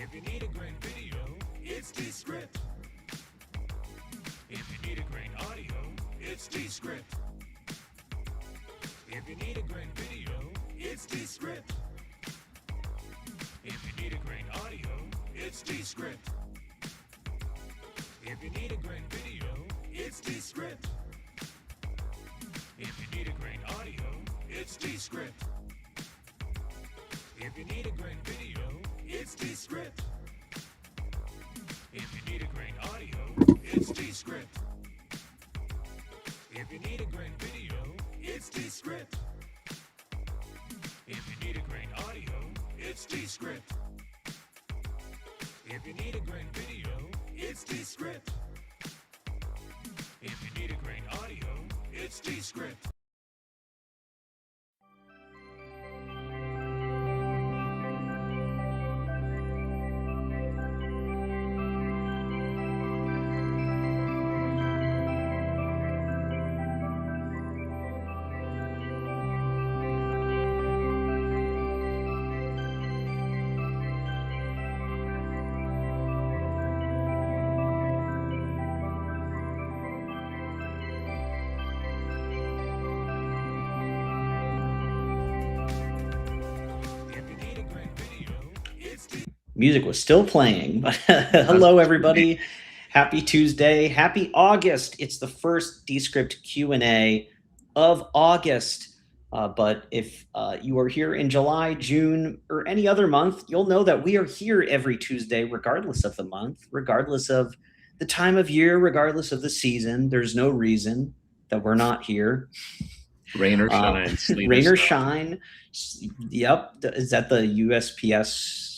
If you need a great video, it's Descript. If you need a great audio, it's Descript. If you need a great video, it's Descript. If you need a great audio, it's Descript. If you need a great video, it's Descript. If you need a great audio, it's Descript. If you need a great video, it's Descript. If you need a great audio, it's Descript. If you need a great video, it's Descript. If you need a great audio, it's Descript. If you need a great video, it's Descript. If you need a great audio, it's Descript. Music was still playing, but hello everybody. Happy Tuesday. Happy August. It's the first Descript Q&A of August. But if you are here in July, June, or any other month, you'll know that we are here every Tuesday, regardless of the month, regardless of the time of year, regardless of the season. There's no reason that we're not here. Rain or shine. Rain or shine. Yep. Is that the USPS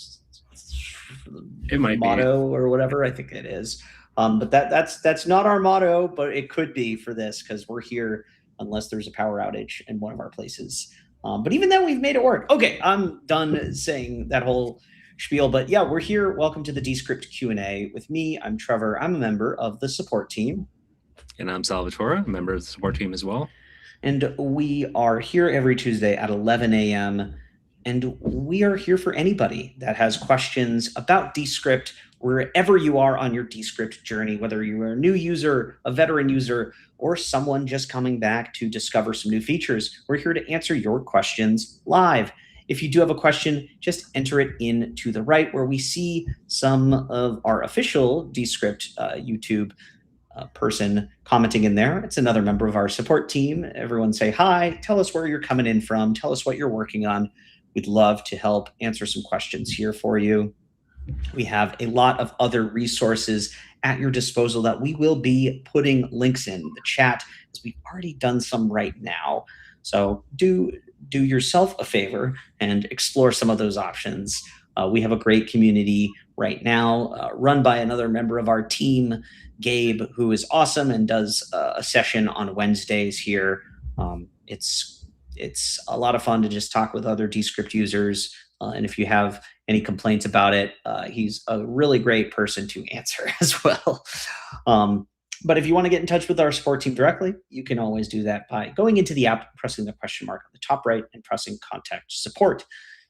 it might motto or whatever? I think it is. But that's not our motto, but it could be for this because we're here unless there's a power outage in one of our places. But even then, we've made it work. Okay, I'm done saying that whole spiel. But yeah, we're here. Welcome to the Descript Q&A with me. I'm Trevor. I'm a member of the support team. And I'm Salvatore, a member of the support team as well. And we are here every Tuesday at 11 a.m. And we are here for anybody that has questions about Descript, wherever you are on your Descript journey, whether you're a new user, a veteran user, or someone just coming back to discover some new features. We're here to answer your questions live. If you do have a question, just enter it in to the right where we see some of our official Descript YouTube person commenting in there. It's another member of our support team. Everyone say hi, tell us where you're coming in from, tell us what you're working on. We'd love to help answer some questions here for you. We have a lot of other resources at your disposal that we will be putting links in the chat, as we've already done some right now. So do yourself a favor and explore some of those options. We have a great community right now run by another member of our team, Gabe, who is awesome and does a session on Wednesdays here. It's a lot of fun to just talk with other Descript users. And if you have any complaints about it, he's a really great person to answer as well. But if you want to get in touch with our support team directly, you can always do that by going into the app, pressing the question mark on the top right, and pressing contact support.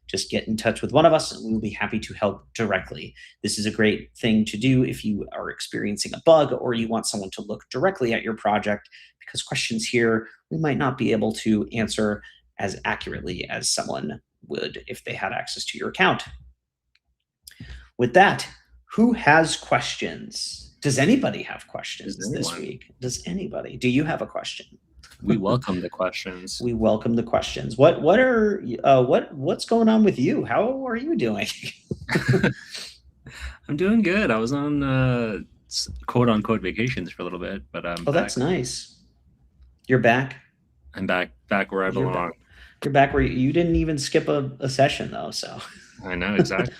Just get in touch with one of us and we will be happy to help directly. This is a great thing to do if you are experiencing a bug or you want someone to look directly at your project, because questions here we might not be able to answer as accurately as someone would if they had access to your account. With that, who has questions? Does anybody have questions this week? Does anybody? Do you have a question? We welcome the questions. We welcome the questions. What's going on with you? How are you doing? I'm doing good. I was on quote unquote vacations for a little bit, but I'm back. That's nice. You're back? I'm back where I belong. You're back where you didn't even skip a session though, so. I know, exactly.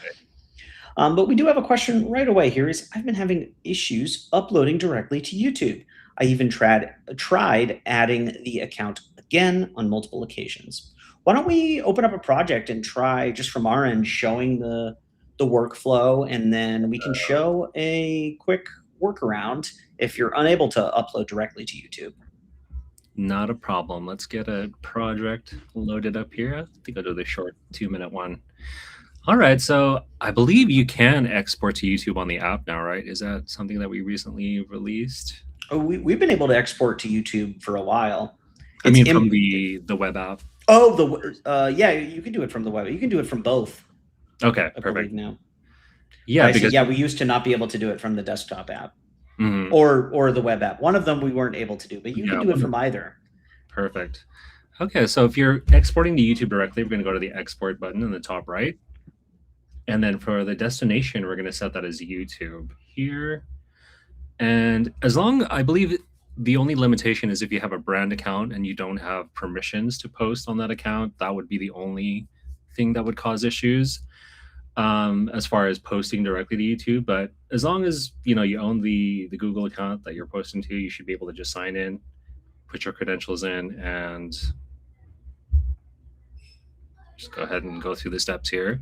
But we do have a question right away here. I've been having issues uploading directly to YouTube. I even tried adding the account again on multiple occasions. Why don't we open up a project and try just from our end showing the workflow, and then we can show a quick workaround if you're unable to upload directly to YouTube. Not a problem. Let's get a project loaded up here. I think I'll do the short 2-minute one. All right, so I believe you can export to YouTube on the app now, right? Is that something that we recently released? Oh, we've been able to export to YouTube for a while. I mean, from the web app. Yeah, you can do it from the web. You can do it from both. Okay, I perfect. believe now. Yeah, I see. because Yeah, we used to not be able to do it from the desktop app Mhm. or the web app. One of them we weren't able to do, but you can Yeah, do it from either. perfect. Okay, so if you're exporting to YouTube directly, we're going to go to the export button in the top right. And then for the destination, we're going to set that as YouTube here. And I believe the only limitation is if you have a brand account and you don't have permissions to post on that account, that would be the only thing that would cause issues as far as posting directly to YouTube. But as long as you own the Google account that you're posting to, you should be able to just sign in, put your credentials in, and just go ahead and go through the steps here.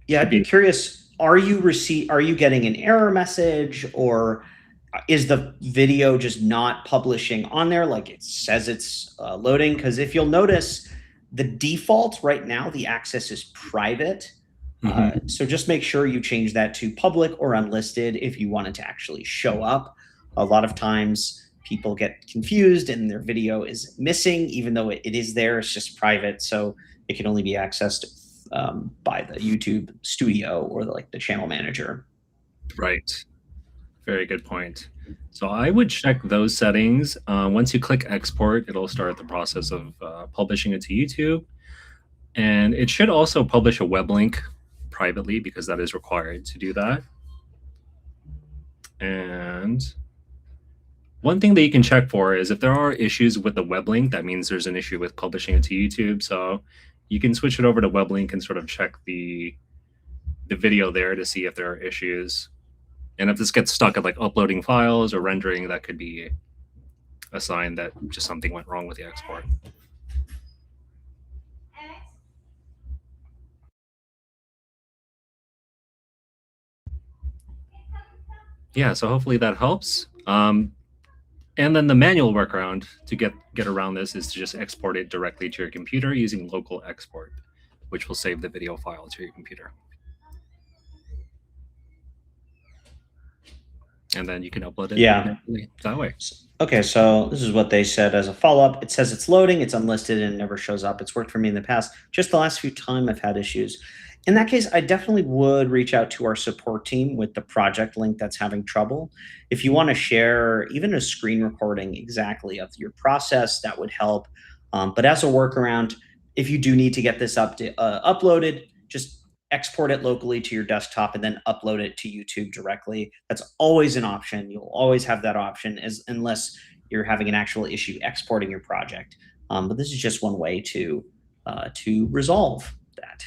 Yeah, I'd be curious. Are you getting an error message, or is the video just not publishing on there like it says it's loading? Because if you'll notice, the default right now, the access is private. So just make sure you change that to public or unlisted if you want it to actually show up. A lot of times people get confused and their video is missing, even though it is there. It's just private, so it can only be accessed by the YouTube studio or the channel manager. Right. Very good point. So I would check those settings. Once you click export, it'll start the process of publishing it to YouTube. And it should also publish a web link privately because that is required to do that. And one thing that you can check for is if there are issues with the web link, that means there's an issue with publishing it to YouTube. So you can switch it over to web link and sort of check the video there to see if there are issues. And if this gets stuck at like uploading files or rendering, that could be a sign that just something went wrong with the export. Yeah, so hopefully that helps. And then the manual workaround to get around this is to just export it directly to your computer using local export, which will save the video file to your computer. And then you can upload it that way. Okay, so this is what they said as a follow-up. It says it's loading, it's unlisted, and it never shows up. It's worked for me in the past. Just the last few times I've had issues. In that case, I definitely would reach out to our support team with the project link that's having trouble. If you want to share even a screen recording exactly of your process, that would help. But as a workaround, if you do need to get this uploaded, just export it locally to your desktop and then upload it to YouTube directly. That's always an option. You'll always have that option unless you're having an actual issue exporting your project. But this is just one way to resolve that.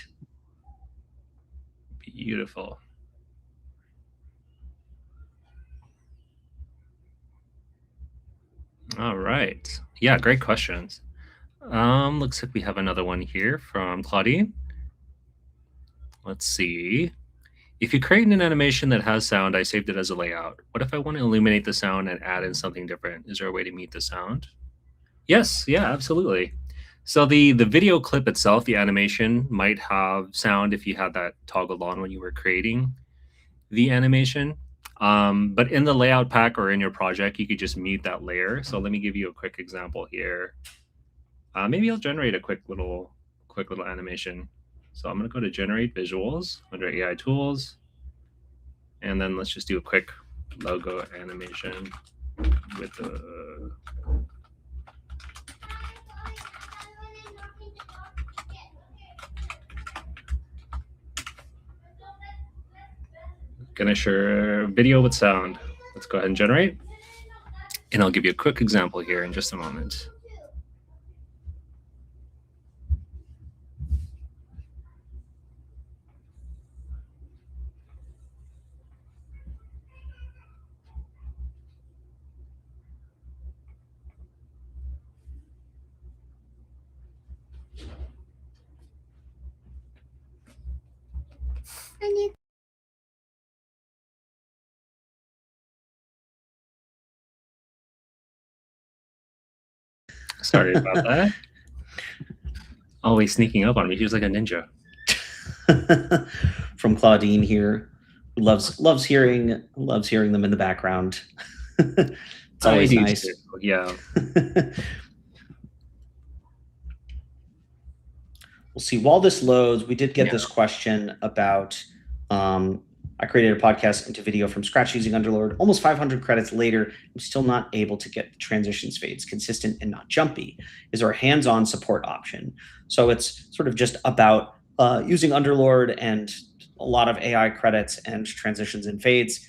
Beautiful. All right. Yeah, great questions. Looks like we have another one here from Claudine. Let's see. If you create an animation that has sound, I saved it as a layout. What if I want to illuminate the sound and add in something different? Is there a way to meet the sound? Yes, yeah, absolutely. So the video clip itself, the animation, might have sound if you had that toggled on when you were creating the animation. But in the layout pack or in your project, you could just meet that layer. So let me give you a quick example here. Maybe I'll generate a quick little animation. So I'm going to go to Generate Visuals under AI Tools. And then let's just do a quick logo animation with the... Gonna share video with sound. Let's go ahead and generate. And I'll give you a quick example here in just a moment. Sorry about that. Always sneaking up on me. He was like a ninja. from Claudine here, who loves hearing them in the background. It's always nice. Too. Yeah. We'll see. While this loads, we did get this question about I created a podcast into video from scratch using Underlord. Almost 500 credits later, I'm still not able to get the transitions fades consistent and not jumpy. Is there a hands-on support option? So it's sort of just about using Underlord and a lot of AI credits and transitions and fades.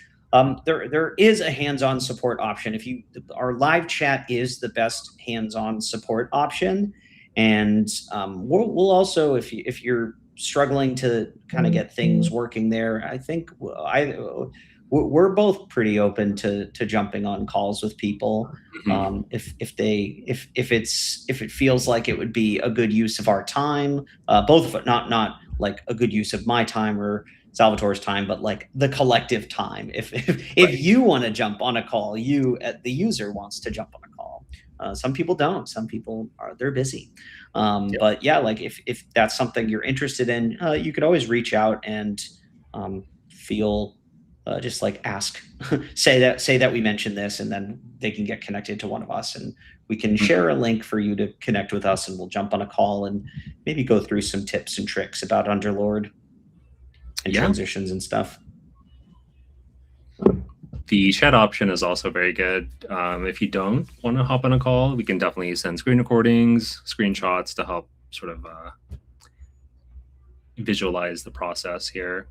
There is a hands-on support option. Our live chat is the best hands-on support option. And we'll also, if you're struggling to kind of get things working there, I think we're both pretty open to jumping on calls with people. If it feels like it would be a good use of our time, both of it, not like a good use of my time or Salvatore's time, but like the collective time. If you want to jump on a call, the user wants to jump on a call. Some people don't. Some people they're busy. But yeah, like if that's something you're interested in, you could always reach out and just like ask, say that we mentioned this, and then they can get connected to one of us, and we can share a link for you to connect with us, and we'll jump on a call and maybe go through some tips and tricks about Underlord and transitions and stuff. The chat option is also very good. If you don't want to hop on a call, we can definitely send screen recordings, screenshots to help sort of visualize the process here.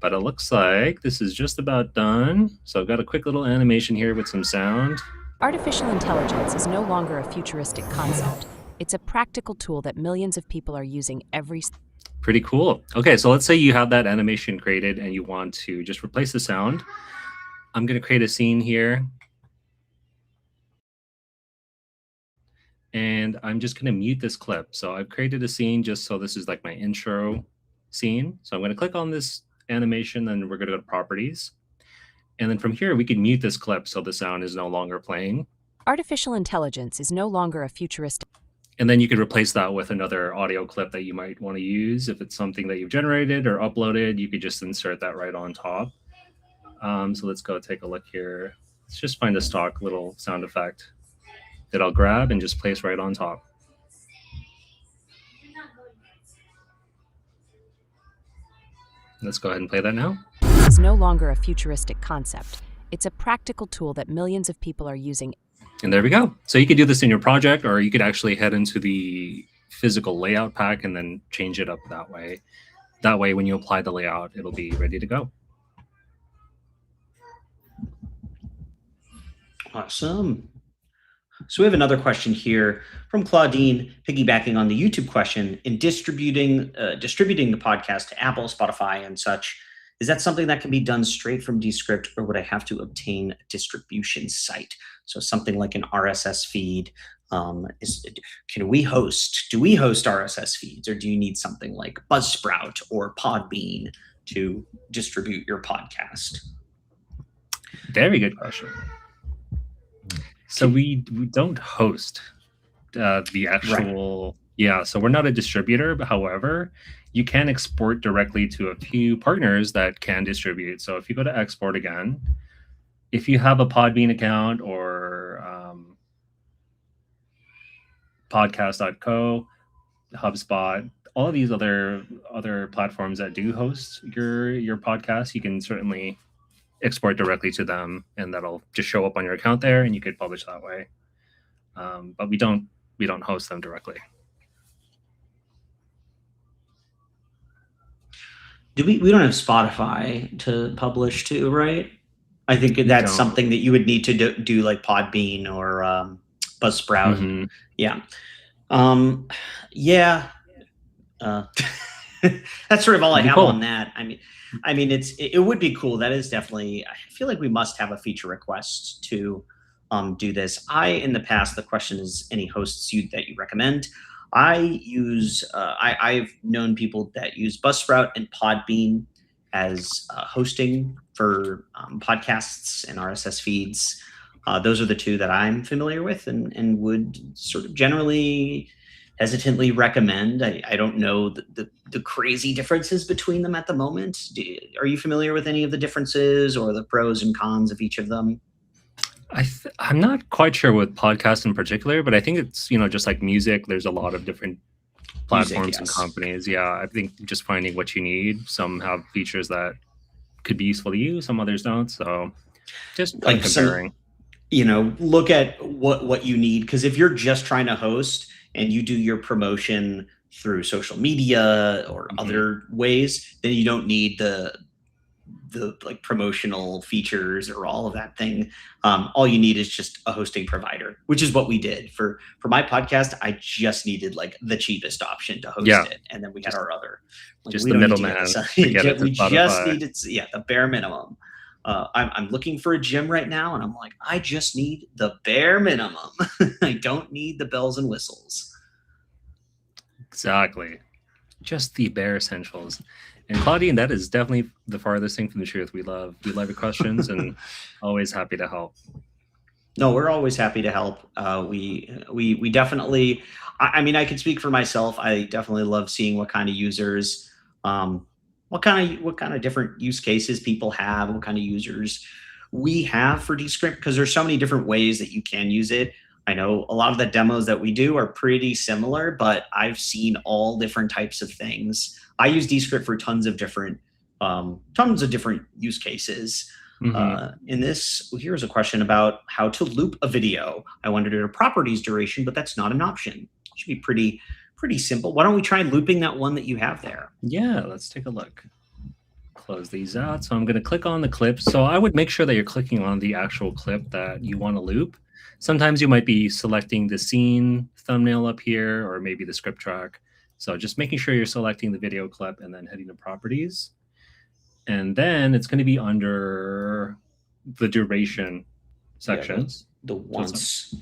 But it looks like this is just about done. So I've got a quick little animation here with some sound. Artificial intelligence is no longer a futuristic concept. It's a practical tool that millions of people are using every... Pretty cool. Okay, so let's say you have that animation created and you want to just replace the sound. I'm going to create a scene here. And I'm just going to mute this clip. So I've created a scene just so this is like my intro scene. So I'm going to click on this animation, and we're going to go to properties. And then from here, we can mute this clip so the sound is no longer playing. Artificial intelligence is no longer a futuristic... And then you could replace that with another audio clip that you might want to use. If it's something that you've generated or uploaded, you could just insert that right on top. So let's go take a look here. Let's just find a stock little sound effect that I'll grab and just place right on top. Let's go ahead and play that now. Is no longer a futuristic concept. It's a practical tool that millions of people are using. And there we go. So you could do this in your project, or you could actually head into the physical layout pack and then change it up that way. That way, when you apply the layout, it'll be ready to go. Awesome. So we have another question here from Claudine, piggybacking on the YouTube question. In distributing the podcast to Apple, Spotify, and such, is that something that can be done straight from Descript, or would I have to obtain a distribution site? So something like an RSS feed. Do we host RSS feeds, or do you need something like Buzzsprout or Podbean to distribute your podcast? Very good question. So we don't host the actual, so we're not a distributor, but however, you can export directly to a few partners that can distribute. So if you go to export again, if you have a Podbean account or podcast.co, HubSpot, all of these other platforms that do host your podcast, you can certainly export directly to them, and that'll just show up on your account there, and you could publish that way. But we don't host them directly. We don't have Spotify to publish to, right? I think that's something that you would need to do like Podbean or Buzzsprout. Mm-hmm. Yeah. That's sort of all I have on that. I mean, it would be cool. That is definitely, I feel like we must have a feature request to do this. In the past, the question is any hosts that you recommend. I've known people that use Buzzsprout and Podbean as hosting for podcasts and RSS feeds. Those are the two that I'm familiar with and would sort of generally hesitantly recommend. I don't know the crazy differences between them at the moment. Are you familiar with any of the differences or the pros and cons of each of them? I'm not quite sure with podcasts in particular, but I think it's, just like music, there's a lot of different platforms and yes. companies. Yeah, I think just finding what you need. Some have features that could be useful to you, some others don't. So just kind Like of comparing. Look at what you need, because if you're just trying to host and you do your promotion through social media or other ways, then you don't need the like promotional features or all of that thing. All you need is just a hosting provider, which is what we did for my podcast. I just needed like the cheapest option to host it, and then we had our other. Like, just we the don't need to middleman. get this. We just needed, the bare minimum. I'm looking for a gym right now, and I'm like, I just need the bare minimum. I don't need the bells and whistles. Exactly. Just the bare essentials. And Claudine, that is definitely the farthest thing from the truth. We love your questions and always happy to help. No, we're always happy to help. We definitely, I mean, I can speak for myself. I definitely love seeing what kind of users, what kind of different use cases people have, what kind of users we have for Descript, because there's so many different ways that you can use it. I know a lot of the demos that we do are pretty similar, but I've seen all different types of things. I use Descript for tons of different use cases. In this, here's a question about how to loop a video. I wanted a properties duration, but that's not an option. It should be pretty simple. Why don't we try looping that one that you have there? Yeah, let's take a look. Close these out. So I'm going to click on the clip. So I would make sure that you're clicking on the actual clip that you want to loop. Sometimes you might be selecting the scene thumbnail up here, or maybe the script track. So just making sure you're selecting the video clip and then heading to properties. And then it's going to be under the duration sections. The once.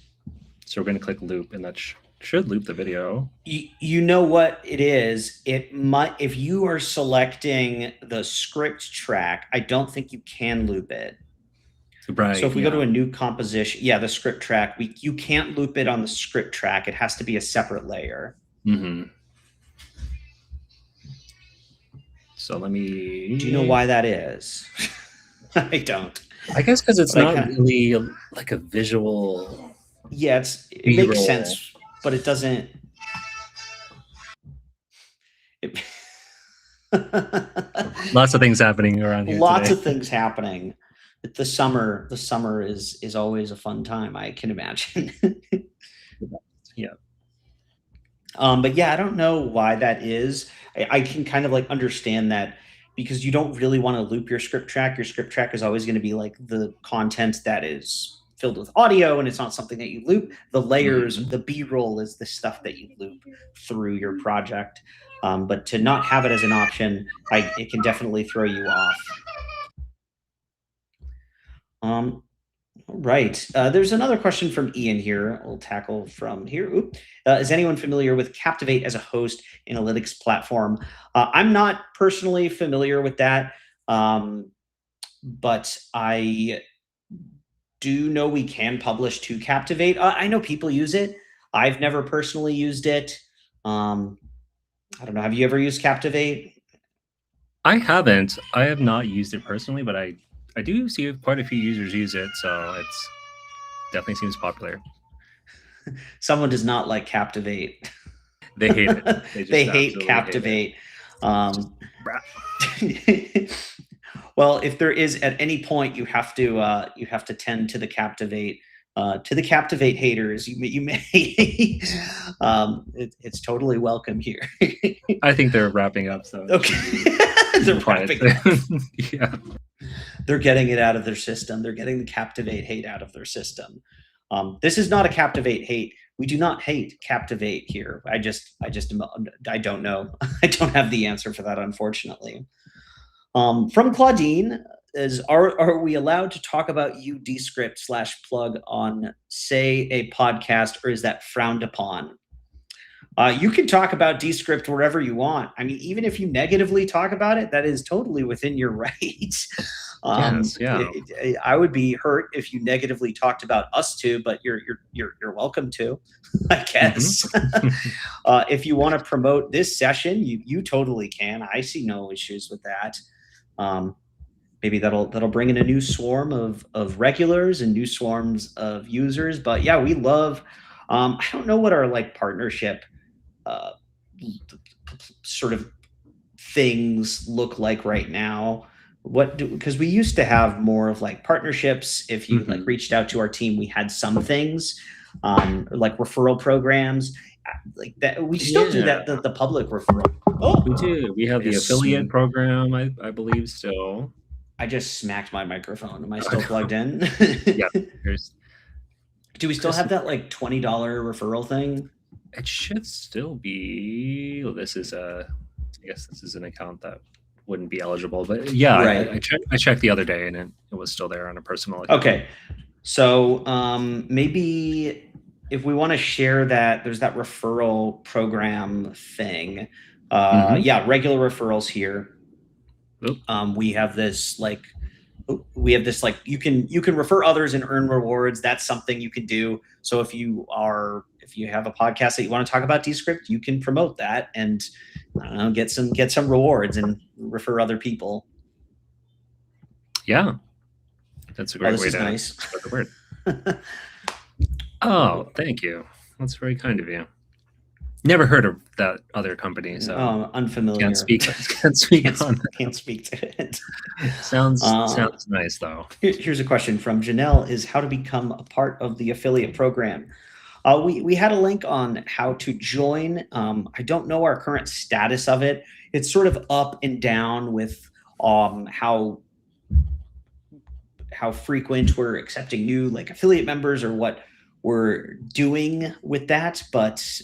So we're going to click loop, and that should loop the video. You know what it is? It might, if you are selecting the script track, I don't think you can loop it. Right. So if we go to a new composition, the script track, you can't loop it on the script track. It has to be a separate layer. So let me. Do you know why that is? I don't. I guess because it's not really like a visual. Yeah, it makes sense, but it doesn't. Lots of things happening around here. Lots of things happening. The summer is always a fun time, I can imagine. Yeah. But yeah, I don't know why that is. I can kind of like understand that, because you don't really want to loop your script track. Your script track is always going to be like the content that is filled with audio, and it's not something that you loop. The layers, the B-roll is the stuff that you loop through your project. But to not have it as an option, it can definitely throw you off. All right. There's another question from Ian here. We'll tackle from here. Is anyone familiar with Captivate as a host analytics platform? I'm not personally familiar with that, but I do know we can publish to Captivate. I know people use it. I've never personally used it. I don't know. Have you ever used Captivate? I haven't. I have not used it personally, but I do see quite a few users use it, so it's definitely seems popular. Someone does not like Captivate. They hate it. They hate Captivate. Well, if there is at any point you have to tend to the Captivate haters, you may. It's totally welcome here. I think they're wrapping up. So okay, they're wrapping up. Yeah. They're getting it out of their system. They're getting the Captivate hate out of their system. This is not a Captivate hate. We do not hate Captivate here. I don't know. I don't have the answer for that, unfortunately. From Claudine is, are we allowed to talk about you Descript /plug on, say, a podcast, or is that frowned upon? You can talk about Descript wherever you want. I mean, even if you negatively talk about it, that is totally within your rights. Yes, yeah. I would be hurt if you negatively talked about us two, but you're welcome to, I guess. If you want to promote this session, you totally can. I see no issues with that. Maybe that'll bring in a new swarm of regulars and new swarms of users. But yeah, we love. I don't know what our like partnership uh, sort of things look like right now. Because we used to have more of like partnerships. If you like reached out to our team, we had some things like referral programs like that. We still do that, the public referral. Oh, we do. We have the affiliate program, I believe still. I just smacked my microphone. Am I still plugged in? Yeah. Do we still have that like $20 referral thing? It should still be. Well, this is I guess this is an account that wouldn't be eligible, but yeah, right. I checked the other day and it was still there on a personal account. Okay, so maybe if we want to share that, there's that referral program thing. Yeah, regular referrals here. We have this like you can refer others and earn rewards. That's something you can do. So if you have a podcast that you want to talk about Descript, you can promote that and get some rewards and refer other people. Yeah, that's a great way to spread the word. Oh, thank you. That's very kind of you. Never heard of that other company, so unfamiliar. Can't speak to it. Sounds nice though. Here's a question from Janelle: is how to become a part of the affiliate program. We had a link on how to join. I don't know our current status of it. It's sort of up and down with how frequent we're accepting new like affiliate members or what we're doing with that, but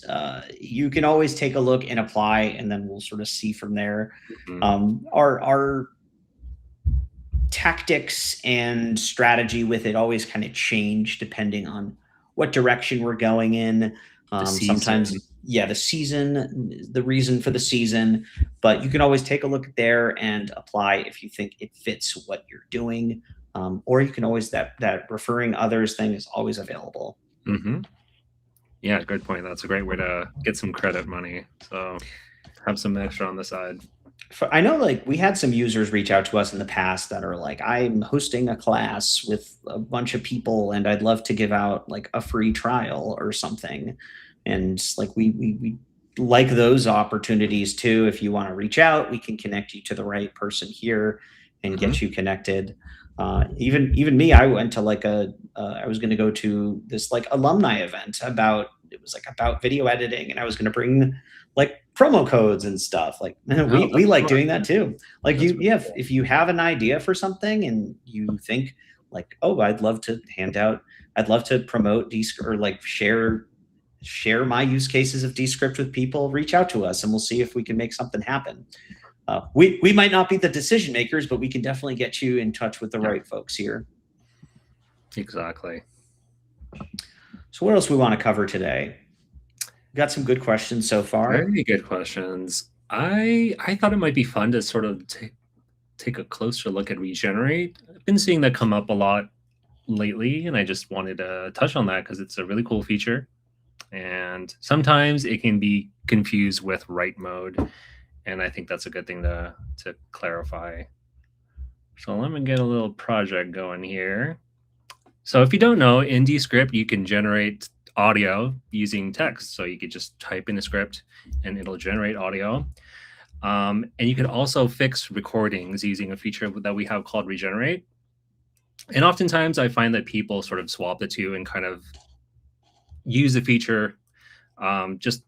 you can always take a look and apply, and then we'll sort of see from there. Our tactics and strategy with it always kind of change depending on what direction we're going in. Sometimes, the season, the reason for the season, but you can always take a look there and apply if you think it fits what you're doing. Or you can always, that referring others thing is always available. Yeah, good point. That's a great way to get some credit money. So have some extra on the side. I know like we had some users reach out to us in the past that are like, I'm hosting a class with a bunch of people and I'd love to give out like a free trial or something. And like we like those opportunities too. If you want to reach out, we can connect you to the right person here and get you connected. Even me, I went to like I was going to go to this like alumni event about video editing, and I was going to bring like promo codes and stuff. Like we like doing that too. Like if you have an idea for something and you think like, oh, I'd love to promote Descript or like share my use cases of Descript with people, reach out to us and we'll see if we can make something happen. We might not be the decision makers, but we can definitely get you in touch with the right folks here. Exactly. So what else we want to cover today? We got some good questions so far. Very good questions. I thought it might be fun to sort of take a closer look at Regenerate. I've been seeing that come up a lot lately, and I just wanted to touch on that because it's a really cool feature. And sometimes it can be confused with write mode. And I think that's a good thing to clarify. So let me get a little project going here. So if you don't know, in Descript, you can generate audio using text. So you could just type in a script and it'll generate audio. And you can also fix recordings using a feature that we have called Regenerate. And oftentimes I find that people sort of swap the two and kind of use the feature just,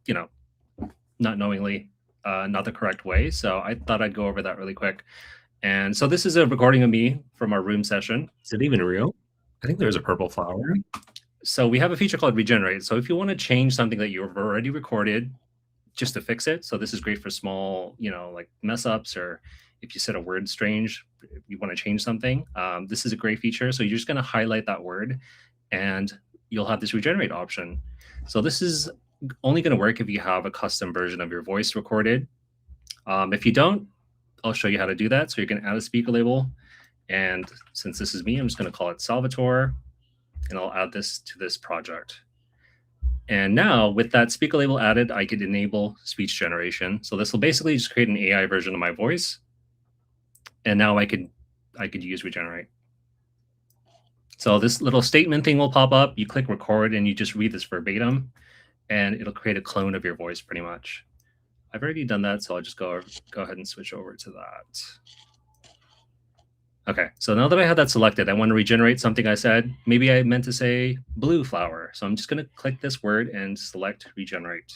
not knowingly. Not the correct way. So I thought I'd go over that really quick. And so this is a recording of me from our room session. Is it even real? I think there's a purple flower. So we have a feature called Regenerate. So if you want to change something that you've already recorded just to fix it. So this is great for small, like mess ups, or if you said a word strange, if you want to change something, this is a great feature. So you're just going to highlight that word and you'll have this Regenerate option. So this is only going to work if you have a custom version of your voice recorded. If you don't, I'll show you how to do that. So you're going to add a speaker label, And since this is me, I'm just going to call it Salvatore, and I'll add this to this project. And now with that speaker label added, I could enable speech generation. So this will basically just create an AI version of my voice. And now I could use regenerate. So this little statement thing will pop up. You click record and you just read this verbatim, and it'll create a clone of your voice pretty much. I've already done that, so I'll just go ahead and switch over to that. Okay, so now that I have that selected, I want to regenerate something I said. Maybe I meant to say blue flower. So I'm just going to click this word and select regenerate.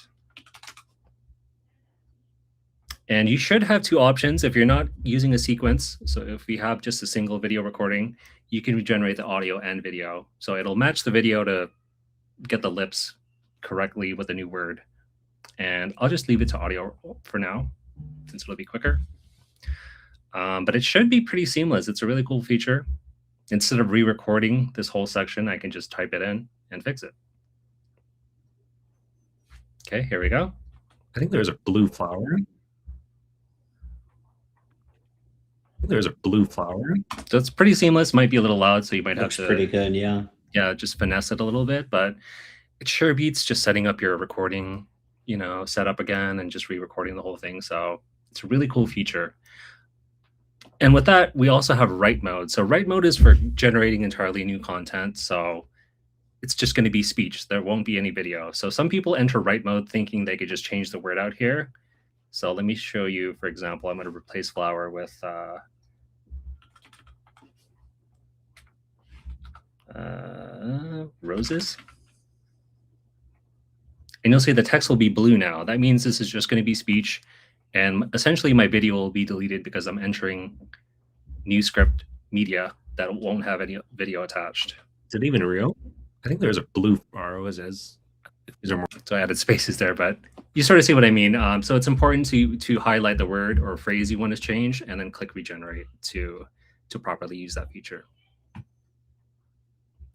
And you should have two options if you're not using a sequence. So if we have just a single video recording, you can regenerate the audio and video. So it'll match the video to get the lips correctly with a new word. And I'll just leave it to audio for now, since it'll be quicker. But it should be pretty seamless. It's a really cool feature. Instead of re-recording this whole section, I can just type it in and fix it. Okay, here we go. I think there's a blue flower. There's a blue flower. So it's pretty seamless. Might be a little loud, so you might have to. Pretty good, yeah. Yeah, just finesse it a little bit, but it sure beats just setting up your recording, setup again and just re-recording the whole thing. So it's a really cool feature. And with that, we also have write mode. So write mode is for generating entirely new content. So it's just going to be speech. There won't be any video. So some people enter write mode thinking they could just change the word out here. So let me show you, for example, I'm going to replace flower with roses. And you'll see the text will be blue now. That means this is just going to be speech. And essentially my video will be deleted because I'm entering new script media that won't have any video attached. Is it even real? I think there's a blue arrow as these are more, so I added spaces there, but you sort of see what I mean. So it's important to highlight the word or phrase you want to change and then click regenerate to properly use that feature,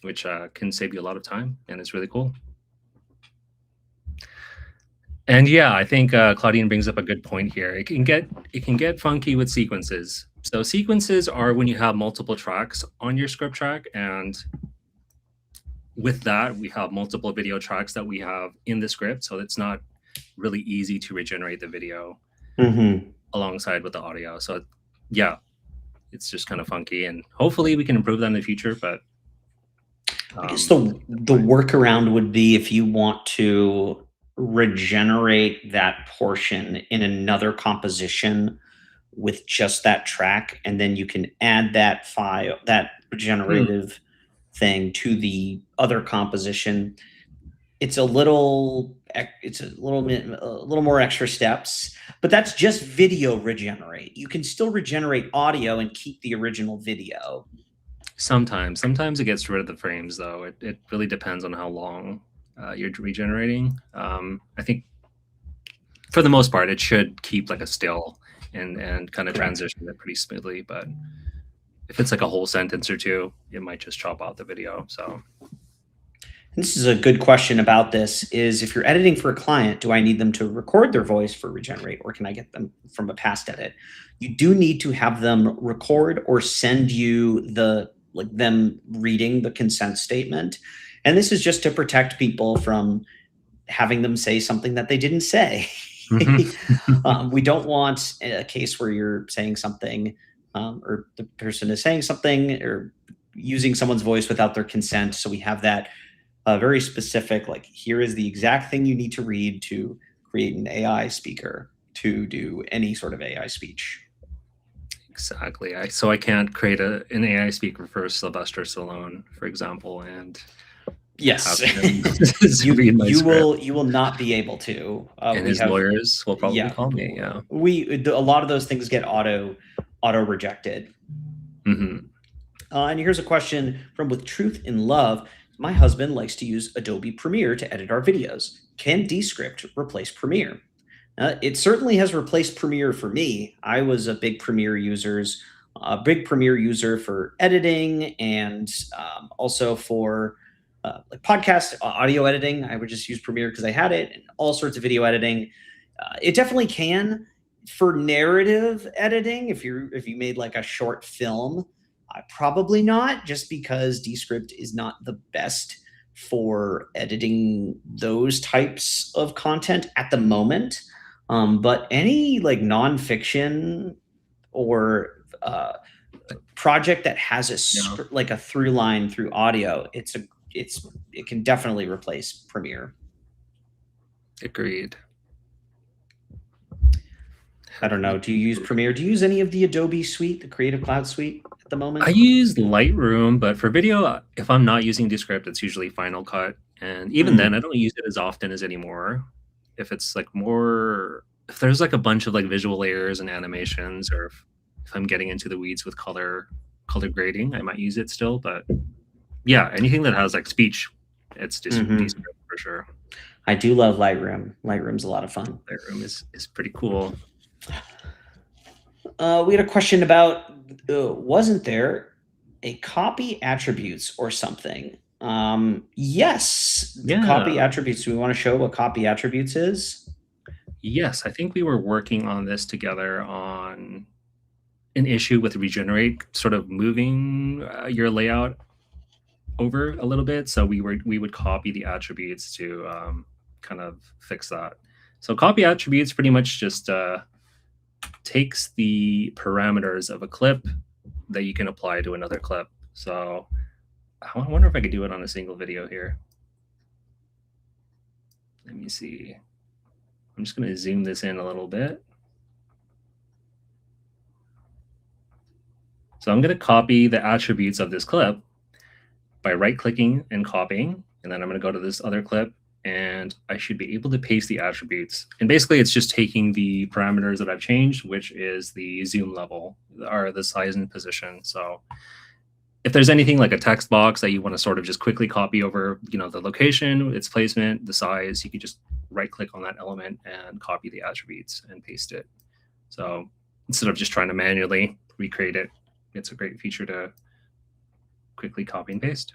which can save you a lot of time and it's really cool. And yeah, I think Claudine brings up a good point here. It can get funky with sequences. So sequences are when you have multiple tracks on your script track, and with that, we have multiple video tracks that we have in the script. So it's not really easy to regenerate the video alongside with the audio. So yeah, it's just kind of funky, and hopefully we can improve that in the future. But I guess the workaround would be if you want to regenerate that portion in another composition with just that track, and then you can add that file, that regenerative thing, to the other composition. It's a little more extra steps, but that's just video regenerate. You can still regenerate audio and keep the original video. Sometimes it gets rid of the frames, though. It really depends on how long you're regenerating. I think for the most part, it should keep like a still and kind of transition it pretty smoothly. But if it's like a whole sentence or two, it might just chop out the video. So this is a good question about this, is if you're editing for a client, do I need them to record their voice for regenerate, or can I get them from a past edit? You do need to have them record or send you them reading the consent statement. And this is just to protect people from having them say something that they didn't say. We don't want a case where you're saying something or the person is saying something or using someone's voice without their consent. So we have that very specific, like, here is the exact thing you need to read to create an AI speaker to do any sort of AI speech. Exactly. So I can't create an AI speaker for Sylvester Stallone, for example, and yes, you will not be able to. And his lawyers will probably call me. Yeah, a lot of those things get auto rejected. And here's a question from With Truth in Love. My husband likes to use Adobe Premiere to edit our videos. Can Descript replace Premiere? It certainly has replaced Premiere for me. I was a big Premiere user for editing, and also for like podcast audio editing. I would just use Premiere because I had it, and all sorts of video editing. It definitely can. For narrative editing, if you made like a short film, Probably not, just because Descript is not the best for editing those types of content at the moment. But any like nonfiction or project that has like a through line through audio, it can definitely replace Premiere. Agreed. I don't know. Do you use Premiere? Do you use any of the Adobe suite, the Creative Cloud suite at the moment? I use Lightroom, but for video, if I'm not using Descript, it's usually Final Cut. And even then, I don't use it as often as anymore. If it's like if there's like a bunch of like visual layers and animations, or if I'm getting into the weeds with color grading, I might use it still. But yeah, anything that has like speech, it's just Descript for sure. I do love Lightroom. Lightroom's a lot of fun. Lightroom is pretty cool. We had a question about, wasn't there a copy attributes or something? Yes, the copy attributes. Do we want to show what copy attributes is? Yes, I think we were working on this together on an issue with Regenerate, sort of moving your layout over a little bit. So we would copy the attributes to kind of fix that. So copy attributes pretty much just takes the parameters of a clip that you can apply to another clip. So I wonder if I could do it on a single video here. Let me see. I'm just going to zoom this in a little bit. So I'm going to copy the attributes of this clip by right-clicking and copying. And then I'm going to go to this other clip, and I should be able to paste the attributes. And basically, it's just taking the parameters that I've changed, which is the zoom level, or the size and position. So if there's anything like a text box that you want to sort of just quickly copy over, the location, its placement, the size, you could just right-click on that element and copy the attributes and paste it. So instead of just trying to manually recreate it, it's a great feature to quickly copy and paste.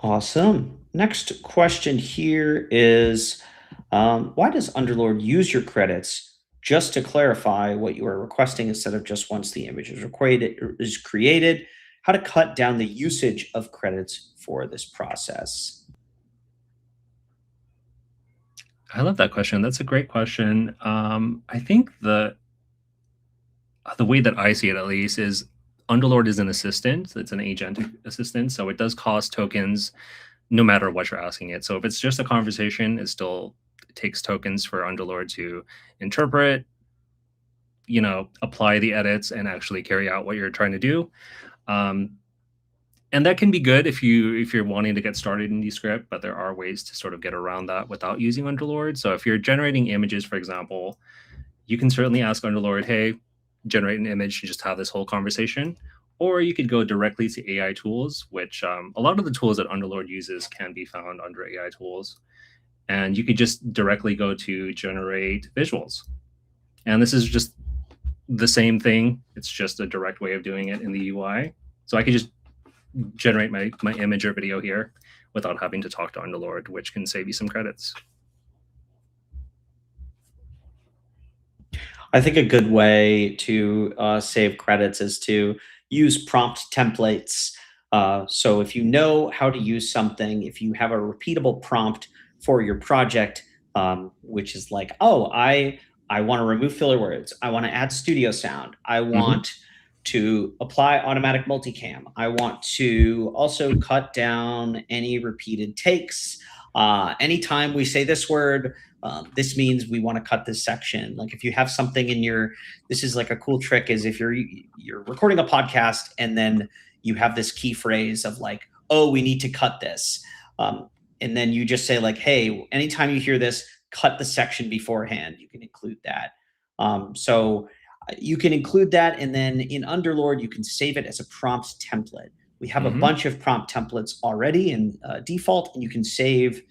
Awesome. Next question here is, why does Underlord use your credits? Just to clarify what you are requesting instead of just once the image is created, how to cut down the usage of credits for this process? I love that question. That's a great question. I think the way that I see it, at least, is Underlord is an assistant. It's an agentic assistant, so it does cost tokens no matter what you're asking it. So if it's just a conversation, it takes tokens for Underlord to interpret, apply the edits and actually carry out what you're trying to do. And that can be good if you're wanting to get started in Descript, but there are ways to sort of get around that without using Underlord. So if you're generating images, for example, you can certainly ask Underlord, hey, generate an image and just have this whole conversation. Or you could go directly to AI tools, which a lot of the tools that Underlord uses can be found under AI tools. And you could just directly go to generate visuals. And this is just the same thing. It's just a direct way of doing it in the UI. So I could just generate my image or video here without having to talk to Underlord, which can save you some credits. I think a good way to save credits is to use prompt templates. So if you know how to use something, if you have a repeatable prompt for your project, which is like, oh, I want to remove filler words. I want to add studio sound. I want to apply automatic multicam. I want to also cut down any repeated takes. Anytime we say this word, this means we want to cut this section. Like if you have something in this is like a cool trick, is if you're recording a podcast and then you have this key phrase of like, oh, we need to cut this. And then you just say like, hey, anytime you hear this, cut the section beforehand. You can include that. So you can include that. And then in Underlord, you can save it as a prompt template. We have a bunch of prompt templates already in default, and you can save.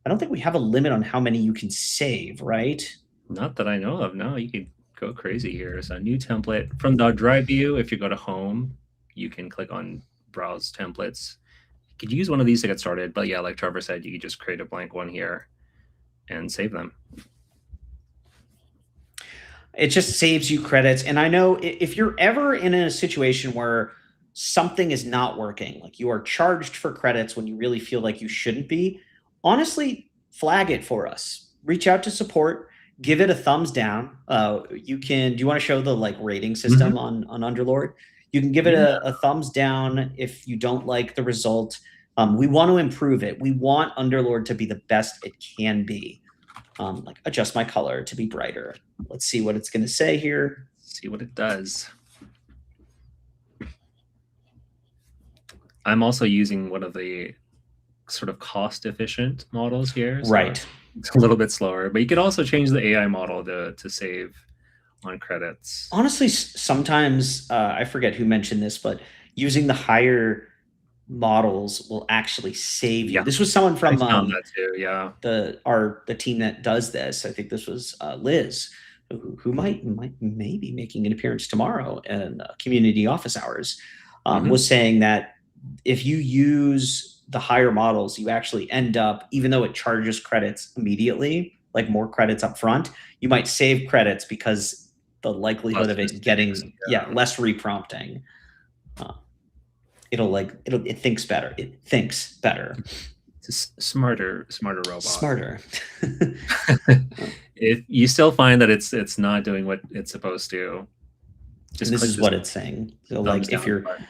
I don't think we have a limit on how many you can save, right? Not that I know of. No, you could go crazy here. So new template from the drive view. If you go to home, you can click on browse templates. You could use one of these to get started. But yeah, like Trevor said, you could just create a blank one here and save them. It just saves you credits. And I know if you're ever in a situation where something is not working, like you are charged for credits when you really feel like you shouldn't be, honestly, flag it for us. Reach out to support, give it a thumbs down. You can, do you want to show the like rating system on Underlord? You can give it a thumbs down if you don't like the result. We want to improve it. We want Underlord to be the best it can be. Like adjust my color to be brighter. Let's see what it's going to say here. See what it does. I'm also using one of the sort of cost efficient models here. So Right. It's a little bit slower, but you could also change the AI model to save on credits. Honestly, sometimes I forget who mentioned this, but using the higher models will actually save you. Yeah. This was someone I from found that too. Yeah. the team that does this. I think this was Liz, who might maybe making an appearance tomorrow in community office hours, was saying that if you use the higher models, you actually end up, even though it charges credits immediately, like more credits up front, you might save credits because the likelihood of it getting less reprompting. It thinks better. It thinks better. It's a smarter robot. Smarter. If you still find that it's not doing what it's supposed to, This is what it's saying. So like if you're, button.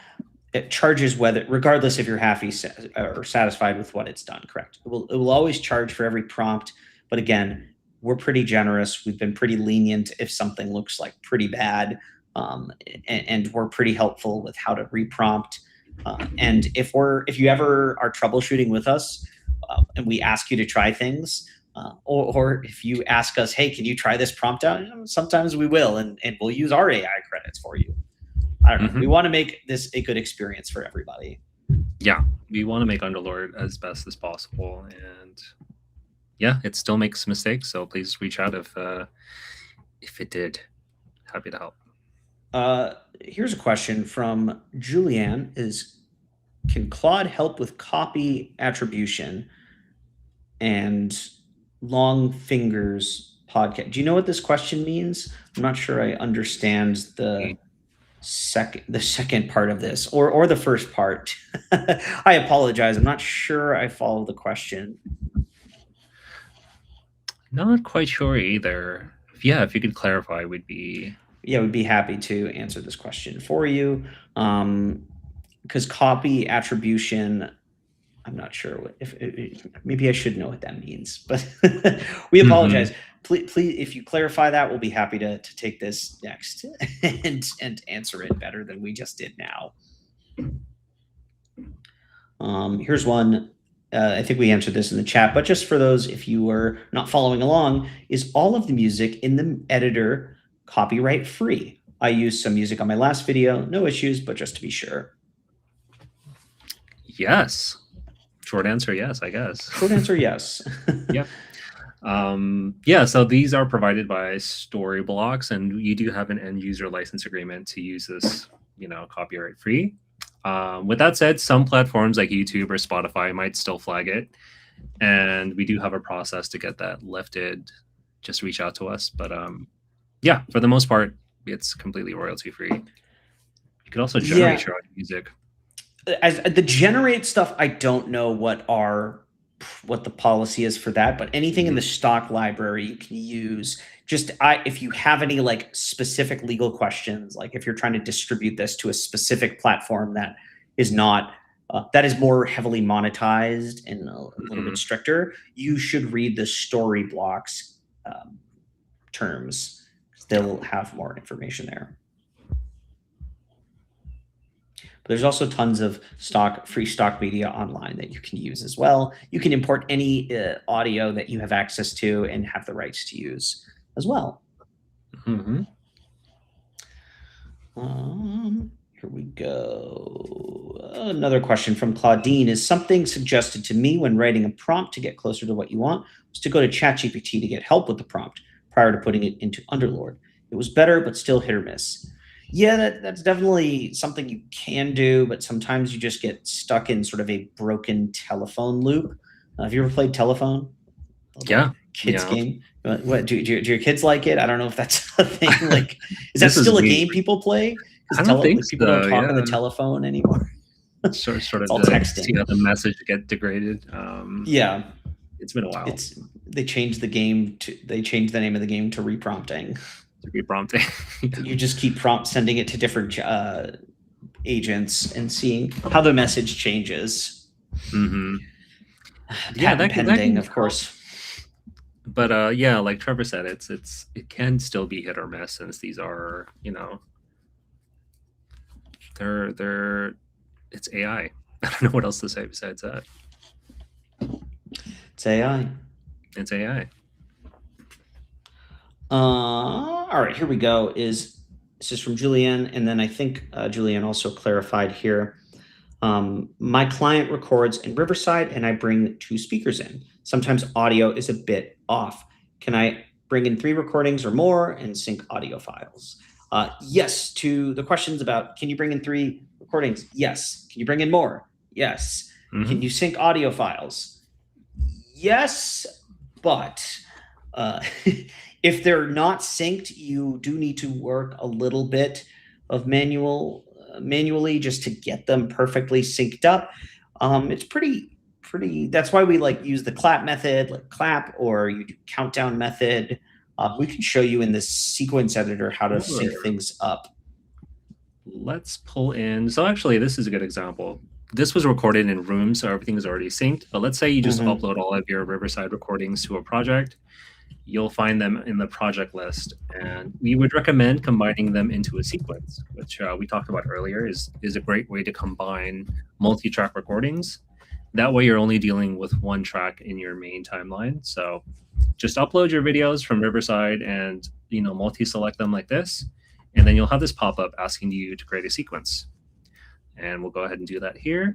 it charges regardless if you're happy or satisfied with what it's done. Correct. It will always charge for every prompt. But again, we're pretty generous. We've been pretty lenient if something looks like pretty bad, and we're pretty helpful with how to reprompt. And if you ever are troubleshooting with us, and we ask you to try things, or if you ask us, hey, can you try this prompt out? Sometimes we will, and we'll use our AI credits for you. I don't know. We want to make this a good experience for everybody. Yeah, we want to make Underlord as best as possible, and yeah, it still makes mistakes. So please reach out if it did. Happy to help. Here's a question from Julianne: can Claude help with copy attribution and long fingers podcast? Do you know what this question means? I'm not sure I understand the second part of this or the first part. I apologize. I'm not sure I follow the question. Not quite sure either. Yeah, if you could clarify, we'd be happy to answer this question for you. Because copy attribution, I'm not sure if maybe I should know what that means, but we apologize. Please, if you clarify that, we'll be happy to take this next and answer it better than we just did now. Here's one. I think we answered this in the chat, but just for those, if you were not following along, is all of the music in the editor copyright free? I used some music on my last video, no issues, but just to be sure. Yes. Short answer, yes, I guess. Short answer, yes. Yep. Yeah, so these are provided by Storyblocks, and you do have an end user license agreement to use this, copyright free. With that said, some platforms like YouTube or Spotify might still flag it, and we do have a process to get that lifted. Just reach out to us. But yeah, for the most part, it's completely royalty free. You can also generate your own music. As the generate stuff, I don't know what the policy is for that, but anything in the stock library you can use. Just if you have any like specific legal questions, like if you're trying to distribute this to a specific platform that is not that is more heavily monetized and a little bit stricter, you should read the Storyblocks terms. They'll have more information there. But there's also tons of free stock media online that you can use as well. You can import any audio that you have access to and have the rights to use as well. Here we go. Another question from Claudine: is something suggested to me when writing a prompt to get closer to what you want was to go to ChatGPT to get help with the prompt prior to putting it into Underlord. It was better, but still hit or miss. Yeah, that's definitely something you can do, but sometimes you just get stuck in sort of a broken telephone loop. Have you ever played telephone? Yeah. Kids Yeah. game. What do your kids like it? I don't know if that's a thing. Like, is that This is still a weird. game people play? I don't think Like, people don't so. talk on the Yeah. telephone anymore. Sort of It's all to texting. see how the message get degraded. Yeah, It's been a while. they changed the name of the game to reprompting. To be prompting. You just keep sending it to different agents and seeing how the message changes. Mm-hmm. Yeah, that pending, can of course. But yeah, like Trevor said, it can still be hit or miss, since these are, it's AI. I don't know what else to say besides that. It's AI. It's AI. All right, here we go. This is from Julianne, and then I think Julianne also clarified here. My client records in Riverside, and I bring 2 speakers in. Sometimes audio is a bit off. Can I bring in 3 recordings or more and sync audio files? Yes. To the questions about, can you bring in 3 recordings? Yes. Can you bring in more? Yes. Mm-hmm. Can you sync audio files? Yes, but if they're not synced, you do need to work a little bit of manually just to get them perfectly synced up. It's pretty. That's why we use the clap method, like clap, or you do countdown method. We can show you in the sequence editor how to sync things up. Let's pull in. So actually, this is a good example. This was recorded in Room, so everything is already synced. But let's say you just upload all of your Riverside recordings to a project. You'll find them in the project list, and we would recommend combining them into a sequence, which we talked about earlier is a great way to combine multi-track recordings. That way you're only dealing with one track in your main timeline. So just upload your videos from Riverside and multi-select them like this, and then you'll have this pop-up asking you to create a sequence. And we'll go ahead and do that here.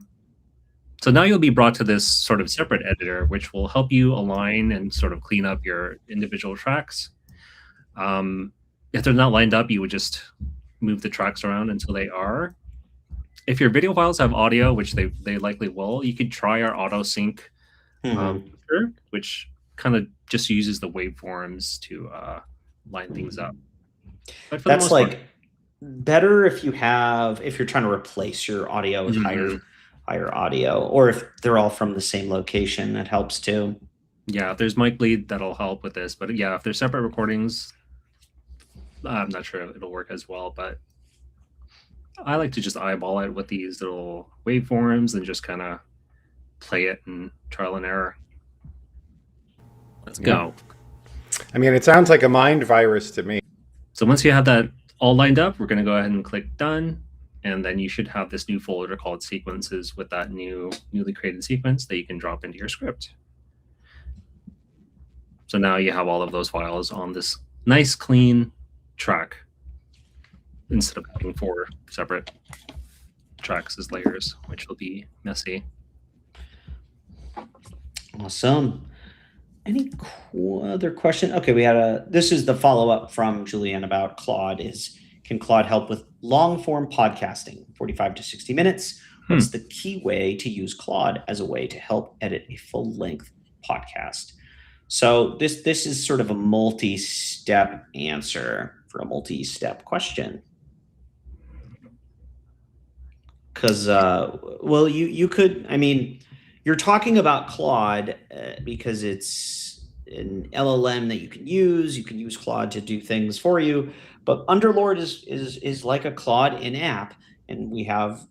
So now you'll be brought to this sort of separate editor, which will help you align and sort of clean up your individual tracks. If they're not lined up, you would just move the tracks around until they are. If your video files have audio, which they likely will, you could try our auto sync feature, which kind of just uses the waveforms to line things up. But that's better if you're trying to replace your audio with higher audio, or if they're all from the same location, that helps too. Yeah, if there's mic bleed, that'll help with this. But yeah, if they're separate recordings, I'm not sure it'll work as well. But I like to just eyeball it with these little waveforms and just kind of play it and trial and error. Let's go. I mean, it sounds like a mind virus to me. So once you have that all lined up, we're going to go ahead and click done. And then you should have this new folder called sequences with that newly created sequence that you can drop into your script. So now you have all of those files on this nice clean track instead of having 4 separate tracks as layers, which will be messy. Awesome. Any other question? Okay, this is the follow-up from Julianne about Claude can Claude help with long-form podcasting, 45 to 60 minutes? What's the key way to use Claude as a way to help edit a full-length podcast? So this is sort of a multi-step answer for a multi-step question. Because, you could, you're talking about Claude because it's an LLM that you can use. You can use Claude to do things for you. But Underlord is like a Claude in app, and we have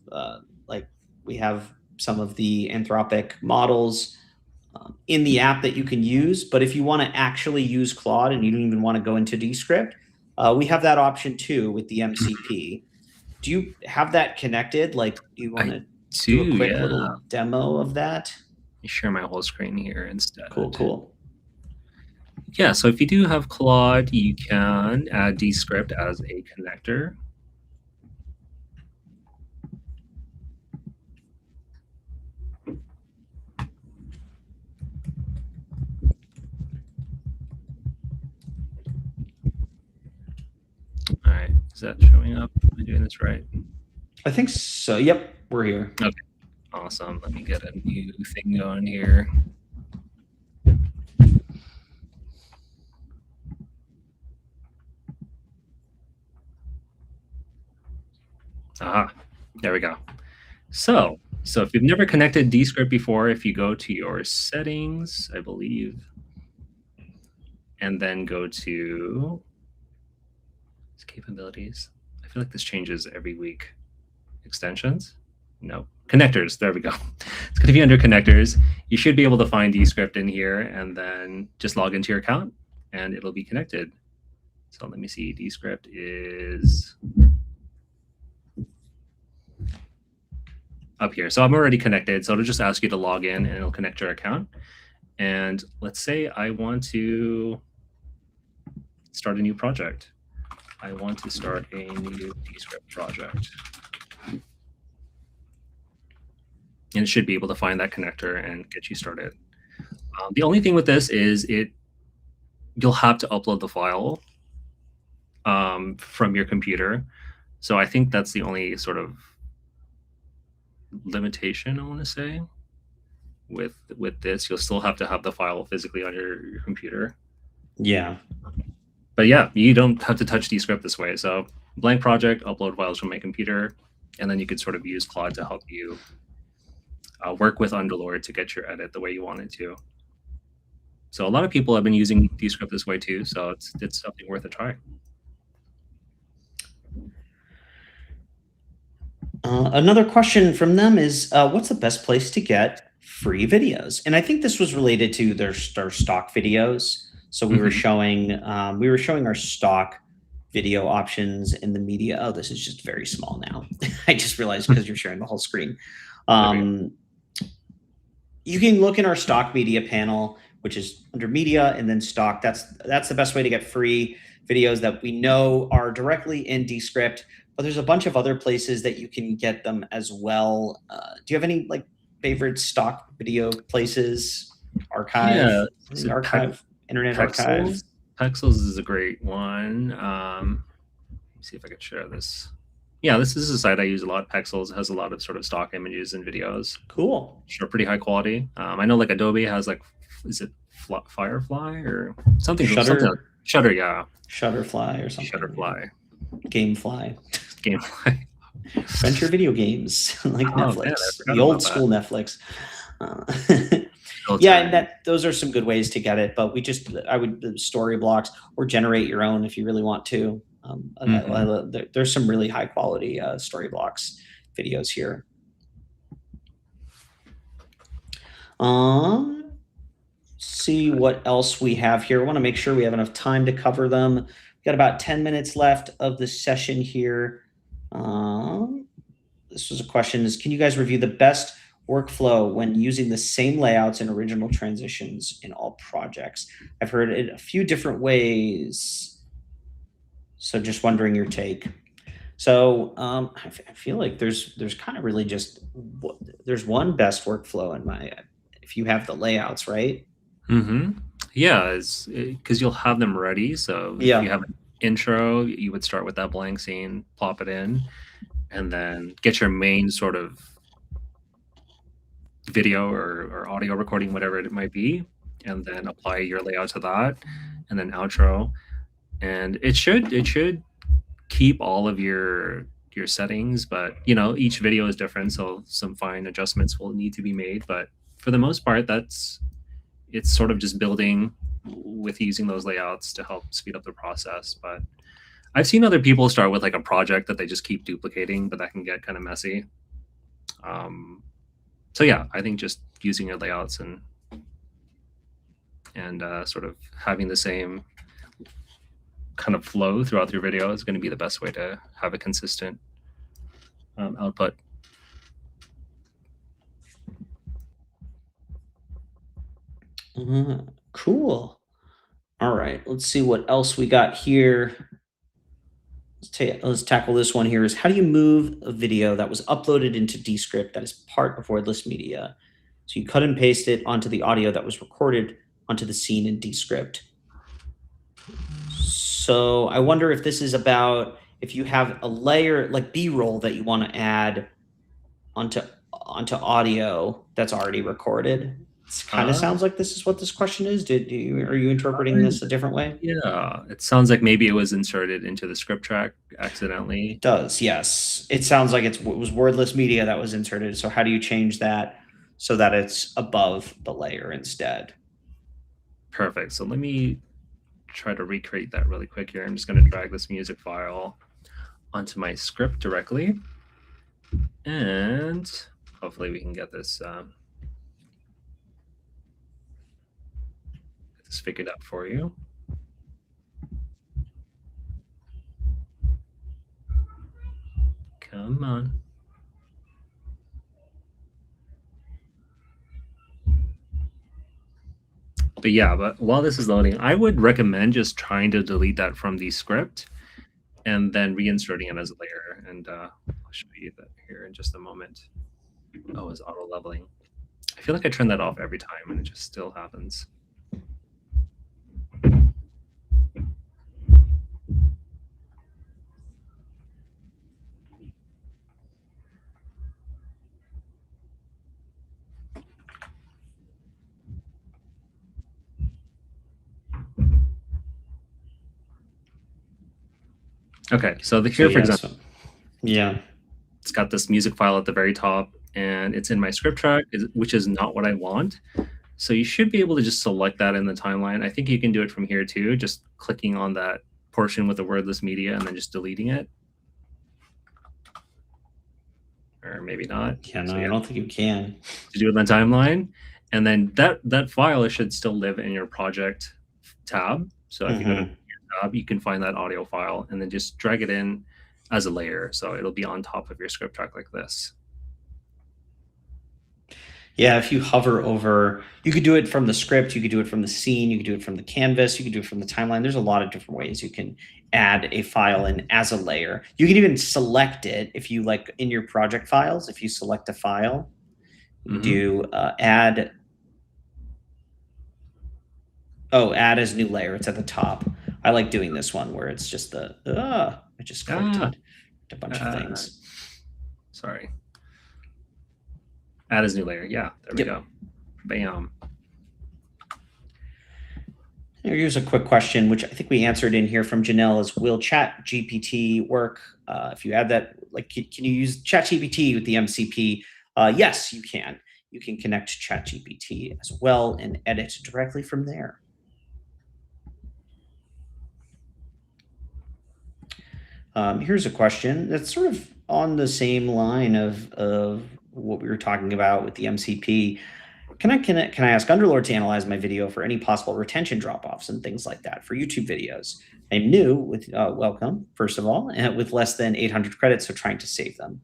some of the Anthropic models in the app that you can use. But if you want to actually use Claude and you don't even want to go into Descript, we have that option too with the MCP. Do you have that connected? Do you want to do a quick little demo of that? Let me share my whole screen here instead. Cool. Yeah, so if you do have Claude, you can add Descript as a connector. All right, is that showing up? Am I doing this right? I think so. Yep, we're here. Okay, awesome. Let me get a new thing going here. There we go. So if you've never connected Descript before, if you go to your settings, I believe, and then go to capabilities. I feel like this changes every week. Extensions? No. Connectors. There we go. It's going to be under connectors. You should be able to find Descript in here and then just log into your account and it'll be connected. So let me see. Descript is up here. So I'm already connected. So it'll just ask you to log in and it'll connect your account. And let's say I want to start a new project. I want to start a new Descript project. And it should be able to find that connector and get you started. The only thing with this is you'll have to upload the file from your computer. So I think that's the only sort of limitation, I want to say. With this, you'll still have to have the file physically on your computer. Yeah. But yeah, you don't have to touch Descript this way. So blank project, upload files from my computer, and then you could sort of use Claude to help you work with Underlord to get your edit the way you want it to. So a lot of people have been using Descript this way too. So it's something worth a try. Another question from them is, what's the best place to get free videos? And I think this was related to their stock videos. So we were showing our stock video options in the media. Oh, this is just very small now. I just realized because you're sharing the whole screen. You can look in our stock media panel, which is under media and then stock. That's the best way to get free videos that we know are directly in Descript. But there's a bunch of other places that you can get them as well. Do you have any like favorite stock video places? Archive, Yeah, archive, Internet Archive. Pexels is a great one. Let me see if I could share this. Yeah, this is a site I use a lot. Pexels has a lot of sort of stock images and videos. Cool. Sure, pretty high quality. I know like Adobe has like, is it Firefly or something? Shutter, yeah. Shutterfly or something. Shutterfly. Gamefly. Gamefly. Venture video games like Netflix. Man, the old school Netflix. Yeah, and those are some good ways to get it. But I would story blocks or generate your own if you really want to. There's some really high quality story blocks videos here. See what else we have here. I want to make sure we have enough time to cover them. We've got about 10 minutes left of the session here. This was a question: can you guys review the best workflow when using the same layouts and original transitions in all projects? I've heard it a few different ways. So just wondering your take. So I feel like there's kind of really just, there's one best workflow if you have the layouts, right? Yeah, because you'll have them ready. So if you have an intro, you would start with that blank scene, plop it in, and then get your main sort of video or audio recording, whatever it might be, and then apply your layout to that, and then outro. And it should keep all of your settings, but each video is different, so some fine adjustments will need to be made. But for the most part, it's sort of just building with using those layouts to help speed up the process. But I've seen other people start with like a project that they just keep duplicating, but that can get kind of messy. So yeah, I think just using your layouts and sort of having the same kind of flow throughout your video is going to be the best way to have a consistent output. Cool. All right, let's see what else we got here. Let's tackle this one here. Is how do you move a video that was uploaded into Descript that is part of wordless media? So you cut and paste it onto the audio that was recorded onto the scene in Descript. So I wonder if this is about if you have a layer like B-roll that you want to add onto audio that's already recorded. It kind of sounds like this is what this question is. Are you interpreting this a different way? Yeah, it sounds like maybe it was inserted into the script track accidentally. It does, yes. It sounds like it was wordless media that was inserted. So how do you change that so that it's above the layer instead? Perfect. So let me try to recreate that really quick here. I'm just going to drag this music file onto my script directly. And hopefully we can get this figured out for you. Come on. But yeah, but while this is loading, I would recommend just trying to delete that from the script and then reinserting it as a layer. And I'll show you that here in just a moment. Oh, it's auto leveling. I feel like I turn that off every time and it just still happens. Okay, so here, for example, it's got this music file at the very top, and it's in my script track, which is not what I want. So you should be able to just select that in the timeline. I think you can do it from here too, just clicking on that portion with the wordless media and then just deleting it. Or maybe not. Yeah, no, I don't think you can. To do it in the timeline. And then that file should still live in your project tab. So if you go to your tab, you can find that audio file and then just drag it in as a layer. So it'll be on top of your script track like this. Yeah, if you hover over, you could do it from the script, you could do it from the scene, you could do it from the canvas, you could do it from the timeline. There's a lot of different ways you can add a file in as a layer. You can even select it if you like in your project files. If you select a file, do add. Oh, add as new layer. It's at the top. I like doing this one where it's just the, I just clicked a bunch of things. Sorry. Add as new layer. Yeah, there we go. Bam. Here's a quick question, which I think we answered in here from Janelle is, will ChatGPT work? If you add that, like, can you use ChatGPT with the MCP? Yes, you can. You can connect to ChatGPT as well and edit directly from there. Here's a question that's sort of on the same line of what we were talking about with the MCP. Can I ask Underlord to analyze my video for any possible retention drop-offs and things like that for YouTube videos? I'm new with welcome, first of all, and with less than 800 credits, so trying to save them.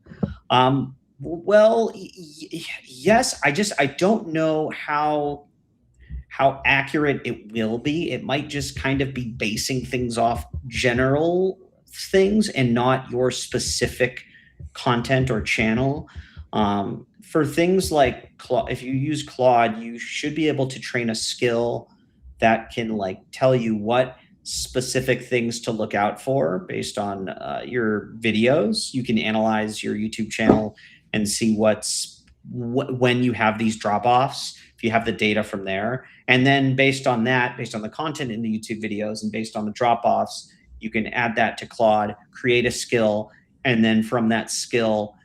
Well, yes, I don't know how accurate it will be. It might just kind of be basing things off general things and not your specific content or channel. For things like if you use Claude, you should be able to train a skill that can like tell you what specific things to look out for based on your videos. You can analyze your YouTube channel and see when you have these drop-offs, if you have the data from there. And then based on that, based on the content in the YouTube videos and based on the drop-offs, you can add that to Claude, create a skill, and then from that skill,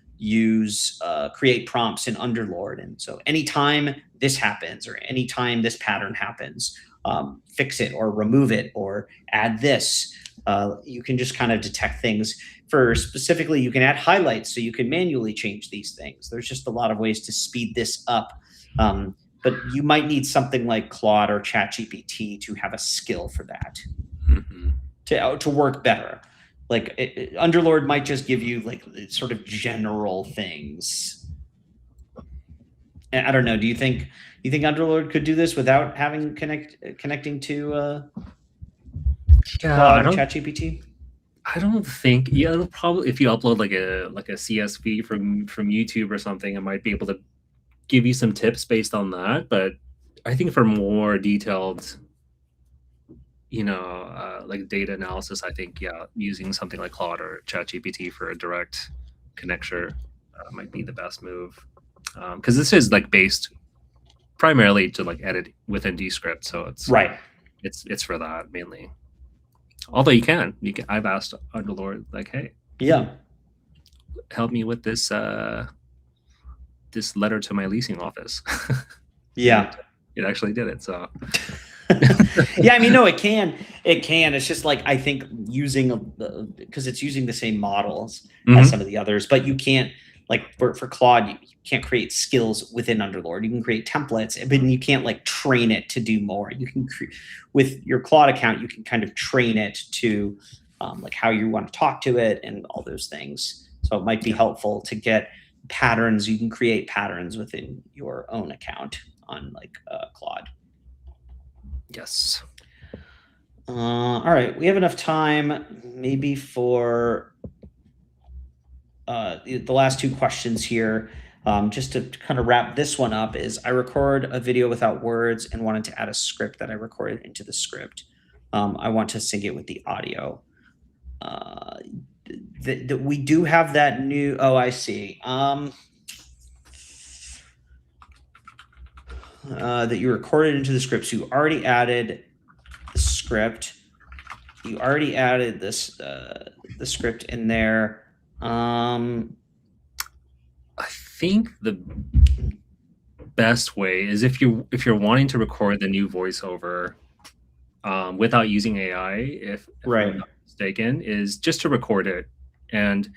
create prompts in Underlord. And so anytime this happens or anytime this pattern happens, fix it or remove it or add this. You can just kind of detect things. For specifically, you can add highlights so you can manually change these things. There's just a lot of ways to speed this up. But you might need something like Claude or ChatGPT to have a skill for that to work better. Like Underlord might just give you like sort of general things. And I don't know. Do you think Underlord could do this without having connecting to Claude or ChatGPT? I don't think. Yeah, it'll probably, if you upload like a CSV from YouTube or something, it might be able to give you some tips based on that. But I think for more detailed, like data analysis, I think using something like Claude or ChatGPT for a direct connection might be the best move, because this is like based primarily to like edit within Descript, so it's Right. it's for that mainly. Although you can I've asked Underlord like, hey, Yeah. help me with this this letter to my leasing office. Yeah. It actually did it. So Yeah, I mean, no, it can. It's just like, I think using because it's using the same models as some of the others, but you can't, like for Claude, you can't create skills within Underlord. You can create templates, but you can't like train it to do more. You can with your Claude account, you can kind of train it to like how you want to talk to it and all those things. So it might be helpful to get patterns. You can create patterns within your own account on like Claude. yes. All right, we have enough time maybe for the last two questions here. Just to kind of wrap this one up, is I record a video without words and wanted to add a script that I recorded into the script. I want to sync it with the audio. We do have that new, oh, I see. That you recorded into the script. So you already added the script. You already added this the script in there. I think the best way is if you're wanting to record the new voiceover without using AI, if I'm not mistaken, is just to record it. And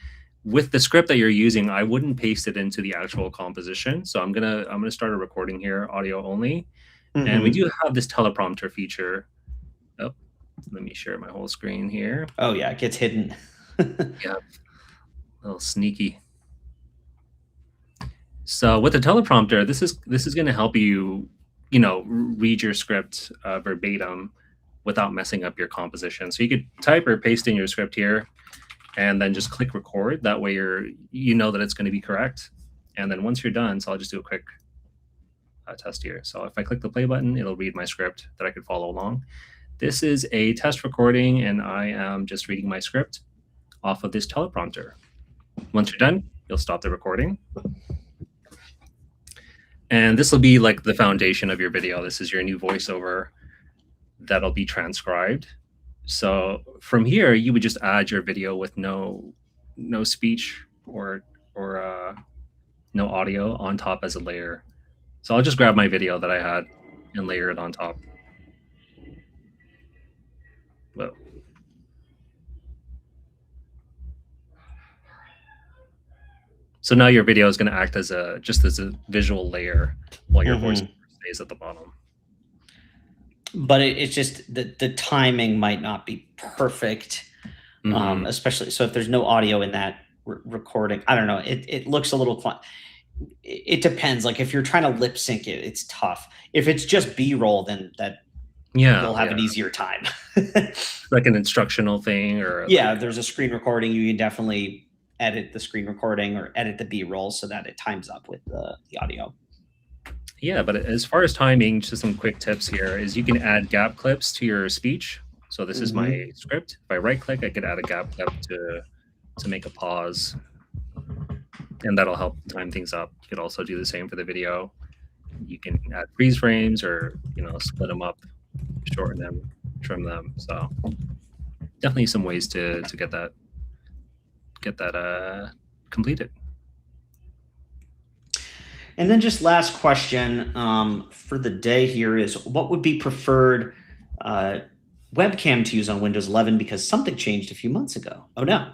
with the script that you're using, I wouldn't paste it into the actual composition. So I'm gonna start a recording here, audio only. And we do have this teleprompter feature. Oh, let me share my whole screen here. Oh yeah, it gets hidden. Yeah, a little sneaky. So with the teleprompter, this is going to help you, read your script verbatim without messing up your composition. So you could type or paste in your script here, and then just click record. That way you know that it's going to be correct. And then once you're done, so I'll just do a quick test here. So if I click the play button, it'll read my script that I could follow along. This is a test recording, and I am just reading my script off of this teleprompter. Once you're done, you'll stop the recording. And this will be like the foundation of your video. This is your new voiceover that'll be transcribed. So from here, you would just add your video with no speech or no audio on top as a layer. So I'll just grab my video that I had and layer it on top. Whoa. So now your video is going to act as just as a visual layer while your voice stays at the bottom. But it's just the timing might not be perfect, especially so if there's no audio in that recording. I don't know. It looks a little fun. It depends. Like if you're trying to lip sync it, it's tough. If it's just B-roll, then you'll have an easier time. Like an instructional thing, or there's a screen recording. You can definitely edit the screen recording or edit the B-roll so that it times up with the audio. Yeah, but as far as timing, just some quick tips here is you can add gap clips to your speech. So this is my script. If I right click, I could add a gap clip to make a pause, and that'll help time things up. You could also do the same for the video. You can add freeze frames or split them up, shorten them, trim them. So definitely some ways to get that completed. And then just last question for the day here is, what would be preferred webcam to use on Windows 11, because something changed a few months ago. Oh no.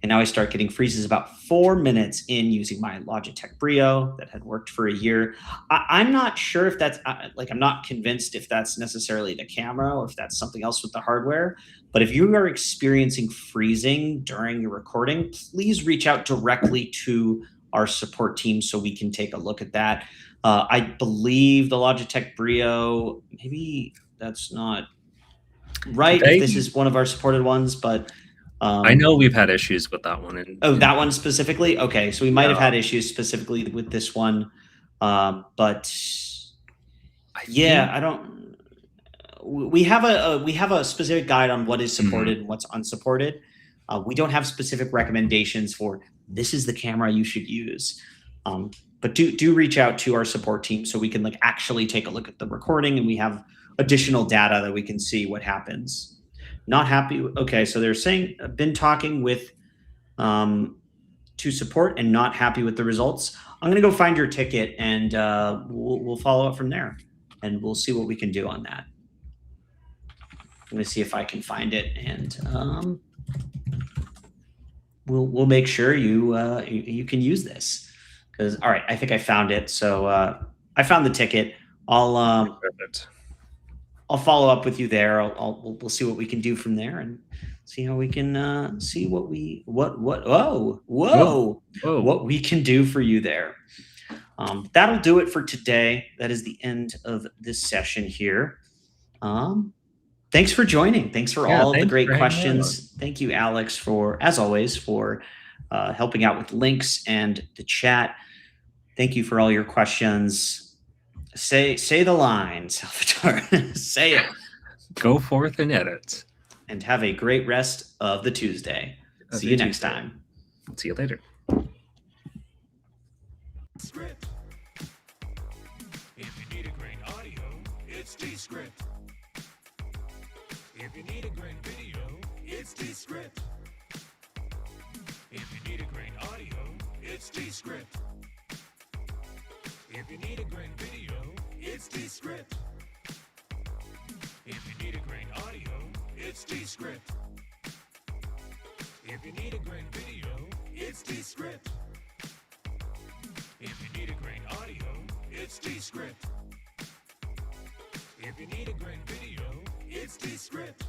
And now I start getting freezes about 4 minutes in using my Logitech Brio that had worked for a year. I'm not sure if that's I'm not convinced if that's necessarily the camera or if that's something else with the hardware. But if you are experiencing freezing during your recording, please reach out directly to our support team so we can take a look at that. I believe the Logitech Brio, maybe that's not right if this is one of our supported ones, but I know we've had issues with that one. That one specifically? Okay, so we might have had issues specifically with this one, but I don't. We have a specific guide on what is supported and what's unsupported. We don't have specific recommendations for this is the camera you should use. But do reach out to our support team so we can like actually take a look at the recording and we have additional data that we can see what happens. Not happy. Okay, so they're saying been talking with to support and not happy with the results. I'm gonna go find your ticket and we'll follow up from there, and we'll see what we can do on that. I'm gonna see if I can find it, and we'll make sure you can use this. Because all right, I think I found it. So I found the ticket. Perfect. I'll follow up with you there. We'll see what we can do from there and see how we can see what we can do for you there. That'll do it for today. That is the end of this session here. Thanks for joining. Thanks for all of the great questions. Thank you, Alex, as always, for helping out with links and the chat. Thank you for all your questions. Say the line, Salvatore. Say it. Go forth and edit. And have a great rest of the Tuesday. See you next time. See you later. Script. If you need a great audio, it's Descript. If you need a great video, it's Descript. If you need a great audio, it's Descript. If you need a great video, it's Descript. If you need a great audio, it's Descript. If you need a great video, it's Descript. If you need a great audio, it's Descript. If you need a great video, it's Descript.